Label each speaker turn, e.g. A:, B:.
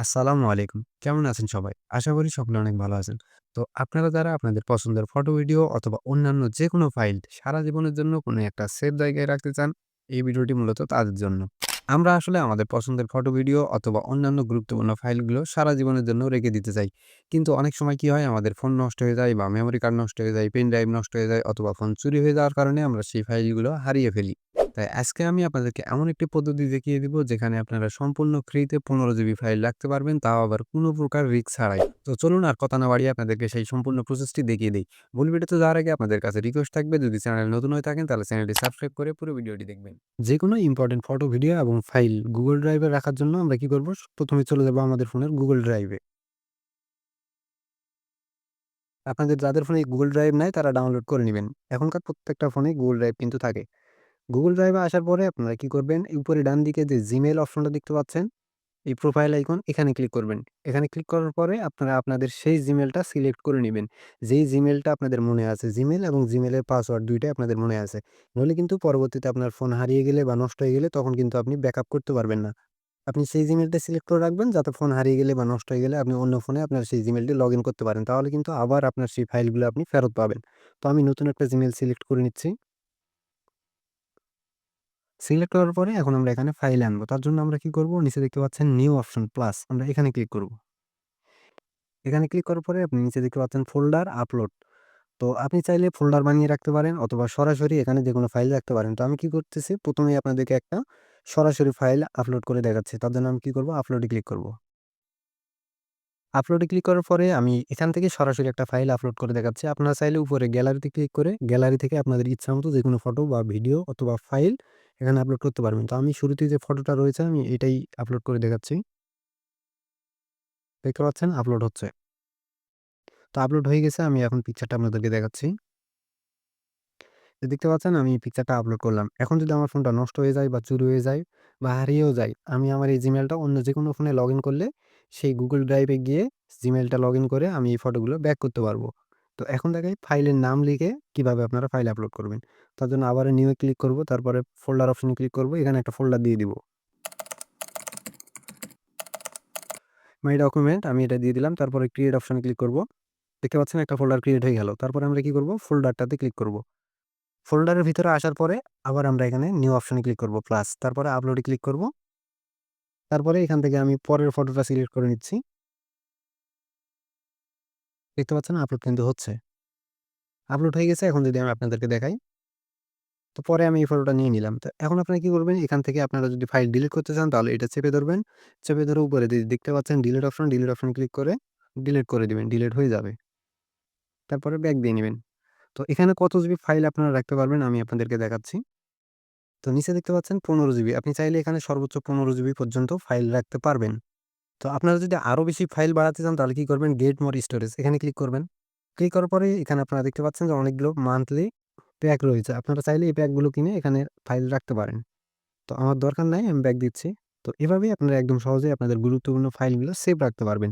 A: আসসালামু আলাইকুম। কেমন আছেন সবাই? আশা করি সকলে অনেক ভালো আছেন। তো আপনারা যারা আপনাদের পছন্দের ফটো, ভিডিও অথবা অন্যান্য যেকোনো ফাইল সারা জীবনের জন্য কোনো একটা সেভ জায়গায় রাখতে চান, এই ভিডিওটি মূলত তাদের জন্য। আমরা আসলে আমাদের পছন্দের ফটো, ভিডিও অথবা অন্যান্য গুরুত্বপূর্ণ ফাইলগুলো সারা জীবনের জন্য রেখে দিতে চাই। কিন্তু অনেক সময় কি হয় আমাদের ফোন নষ্ট হয়ে যায় বা মেমোরি কার্ড নষ্ট হয়ে যায়, পেন ড্রাইভ নষ্ট হয়ে যায় অথবা ফোন চুরি হয়ে যাওয়ার কারণে আমরা সেই ফাইলগুলো হারিয়ে ফেলি। তাই আজকে আমি আপনাদেরকে এমন একটি পদ্ধতি দেখিয়ে দিব যেখানে আপনারা সম্পূর্ণ ফ্রিতে 15 জিবি ফাইল রাখতে পারবেন, তাও আবার কোনো প্রকার রিস্ক ছাড়াই। তো চলুন আর কথা না বাড়িয়ে আপনাদেরকে সেই সম্পূর্ণ প্রসেসটি দেখিয়ে দেই। মূল ভিডিওতে যাওয়ার আগে আপনাদের কাছে রিকোয়েস্ট থাকবে, যদি চ্যানেলে নতুন হয়ে থাকেন তাহলে চ্যানেলটি সাবস্ক্রাইব করে পুরো ভিডিওটি দেখবেন। যেকোনো ইম্পোর্টেন্ট ফটো, ভিডিও এবং ফাইল গুগল ড্রাইভে রাখার জন্য আমরা কি করব? প্রথমে চলে যাব আমাদের ফোনের গুগল ড্রাইভে। আপনাদের যাদের ফোনে গুগল ড্রাইভ নাই তারা ডাউনলোড করে নিবেন। এখনকার প্রত্যেকটা ফোনে গুগল ড্রাইভ কিন্তু থাকে। গুগল ড্রাইভে আসার পরে আপনারা কি করবেন? উপরে ডান দিকে যে জিমেইল অপশনটা দেখতে পাচ্ছেন, এই প্রোফাইল আইকন এখানে ক্লিক করবেন। এখানে ক্লিক করার পরে আপনারা আপনাদের সেই জিমেইলটা সিলেক্ট করে নিবেন। যেই জিমেইলটা আপনাদের মনে আছে, জিমেইল এবং জিমেইলের পাসওয়ার্ড ২ টাই আপনাদের মনে আছে। নইলে কিন্তু পরবর্তীতে আপনার ফোন হারিয়ে গেলে বা নষ্ট হয়ে গেলে তখন কিন্তু আপনি ব্যাকআপ করতে পারবেন না। আপনি সেই জিমেইলটা সিলেক্ট করে রাখবেন যাতে ফোন হারিয়ে গেলে বা নষ্ট হয়ে গেলে আপনি অন্য ফোনে আপনার সেই জিমেইলটি লগইন করতে পারেন। তাহলে কিন্তু আবার আপনার সেই ফাইলগুলো আপনি ফেরত পাবেন। তো আমি নতুন একটা জিমেইল সিলেক্ট করে নিচ্ছি। সিলেক্ট করার পরে এখন আমরা এখানে ফাইলে আনবো। তার জন্য আমরা কি করব? নিচে দেখতে পাচ্ছেন নিউ অপশন প্লাস। আমরা এখানে ক্লিক করব। এখানে ক্লিক করার পরে আপনি নিচে দেখতে পাচ্ছেন ফোল্ডার আপলোড। তো আপনি চাইলে ফোল্ডার বানিয়ে রাখতে পারেন অথবা সরাসরি এখানে যেকোনো ফাইল রাখতে পারেন। তো আমি কি করতেছি? ১ম এই আপনাদেরকে একটা সরাসরি ফাইল আপলোড করে দেখাচ্ছি। তার জন্য আমি কি করব? আপলোডে ক্লিক করব। আপলোডে ক্লিক করার পরে আমি এখান থেকে সরাসরি একটা ফাইল আপলোড করে দেখাচ্ছি। আপনারা চাইলে উপরে গ্যালারিতে ক্লিক করে গ্যালারি থেকে আপনাদের ইচ্ছামত যেকোনো ফটো বা ভিডিও অথবা ফাইল এখানে আপলোড করতে পারবেন। তো আমি শুরুতেই যে ফটোটা রয়েছে আমি এটাই আপলোড করে দেখাচ্ছি। দেখতে পাচ্ছেন আপলোড হচ্ছে। তো আপলোড হয়ে গেছে। আমি এখন পিকচারটা আপনাদেরকে দেখাচ্ছি। তো দেখতে পাচ্ছেন আমি পিকচারটা আপলোড করলাম। এখন যদি আমার ফোনটা নষ্ট হয়ে যায় বা চুরি হয়ে যায় বা হারিয়েও যায়, আমি আমার এই জিমেইলটা অন্য যেকোনো ফোনে লগইন করলে সেই Google Drive-এ গিয়ে জিমেইলটা লগইন করে আমি এই ফটোগুলো ব্যাক করতে পারবো। তো এখন দেখাই ফাইলের নাম লিখে কিভাবে আপনারা ফাইল আপলোড করবেন। তার জন্য আবারও নিউ এ ক্লিক করব, তারপরে ফোল্ডার অপশনে ক্লিক করব। এখানে একটা ফোল্ডার দিয়ে দিব। মাই ডকুমেন্ট আমি এটা দিয়ে দিলাম। তারপরে ক্রিয়েট অপশনে ক্লিক করব। দেখতে পাচ্ছেন একটা ফোল্ডার ক্রিয়েট হয়ে গেল। তারপরে আমরা কি করব? ফোল্ডারটাতে ক্লিক করব। ফোল্ডারের ভিতরে আসার পরে আবার আমরা এখানে নিউ অপশনে ক্লিক করব প্লাস। তারপরে আপলোডে ক্লিক করব। তারপরে এখান থেকে আমি পরের ফটোটা সিলেক্ট করে নিচ্ছি। দেখতে পাচ্ছেন আপলোড কিন্তু হচ্ছে। আপলোড হয়ে গেছে। এখন যদি আমি আপনাদেরকে দেখাই, তো পরে আমি এই ফটোটা নিয়ে নিলাম। তো এখন আপনারা কি করবেন? এখান থেকে আপনারা যদি ফাইল ডিলিট করতে চান তাহলে এটা চেপে ধরবেন। চেপে ধরে উপরে দেখতে পাচ্ছেন ডিলিট অপশন, ডিলিট অপশনে ক্লিক করে ডিলিট করে দিবেন। ডিলিট হয়ে যাবে। তারপরে ব্যাক দিয়ে নিবেন। তো এখানে কত জিবি ফাইল আপনারা রাখতে পারবেন আমি আপনাদেরকে দেখাচ্ছি। তো নিচে দেখতে পাচ্ছেন 15 জিবি। আপনি চাইলে এখানে সর্বোচ্চ 15 জিবি পর্যন্ত ফাইল রাখতে পারবেন। তো আপনারা যদি আরো বেশি ফাইল বাড়াতে চান তাহলে কি করবেন? গেট মোর স্টোরেজ এখানে ক্লিক করবেন। ক্লিক করার পরে এখানে আপনারা দেখতে পাচ্ছেন যে অনেকগুলো মান্থলি প্যাক রয়েছে। আপনারা চাইলে এই প্যাকগুলো কিনে এখানে ফাইল রাখতে পারেন। তো আমার দরকার নাই, আমি ব্যাক দিচ্ছি। তো এভাবেই আপনারা একদম সহজেই আপনাদের গুরুত্বপূর্ণ ফাইলগুলো সেভ রাখতে পারবেন।